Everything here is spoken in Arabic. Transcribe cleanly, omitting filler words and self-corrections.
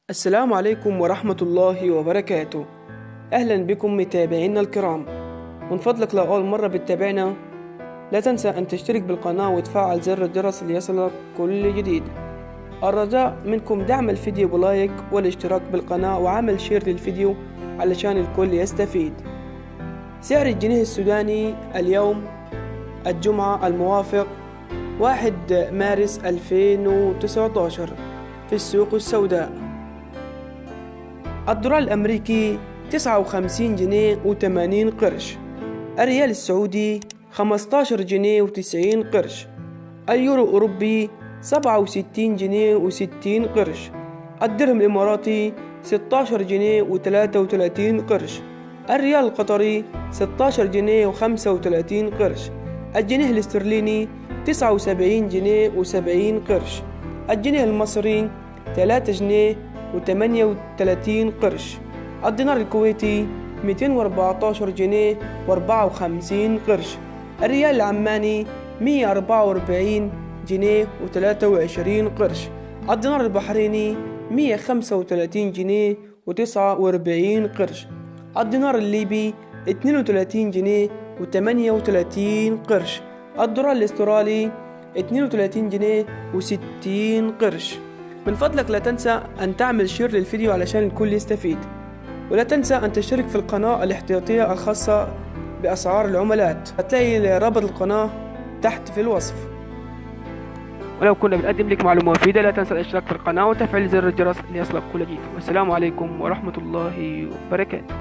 السلام عليكم ورحمة الله وبركاته. أهلا بكم متابعينا الكرام. من فضلك لو أول مرة بتتابعنا لا تنسى أن تشترك بالقناة وتفعل زر الجرس ليصلك كل جديد. الرجاء منكم دعم الفيديو بلايك والاشتراك بالقناة وعمل شير للفيديو علشان الكل يستفيد. سعر الجنيه السوداني اليوم الجمعة الموافق 1 مارس 2019 في السوق السوداء. الدولار الأمريكي 59 جنيه و80 قرش. الريال السعودي 15 جنيه و90 قرش. اليورو الأوروبي 67 جنيه و60 قرش. الدرهم الإماراتي 16 جنيه و33 قرش. الريال القطري 16 جنيه و35 قرش. الجنيه الاسترليني 79 جنيه و70 قرش. الجنيه المصري 3 جنيه و38 قرش. الدينار الكويتي 214 جنيه و54 قرش. الريال العماني 144 جنيه و23 قرش. الدينار البحريني 135 جنيه و49 قرش. الدينار الليبي 32 جنيه و38 قرش. الدولار الاسترالي 32 جنيه و60 قرش. من فضلك لا تنسى أن تعمل شير للفيديو علشان الكل يستفيد، ولا تنسى أن تشترك في القناة الاحتياطية الخاصة بأسعار العملات. هتلاقي رابط القناة تحت في الوصف. ولو كنا بنقدم لك معلومة مفيدة لا تنسى الاشتراك في القناة وتفعيل زر الجرس ليصلك كل جديد. والسلام عليكم ورحمة الله وبركاته.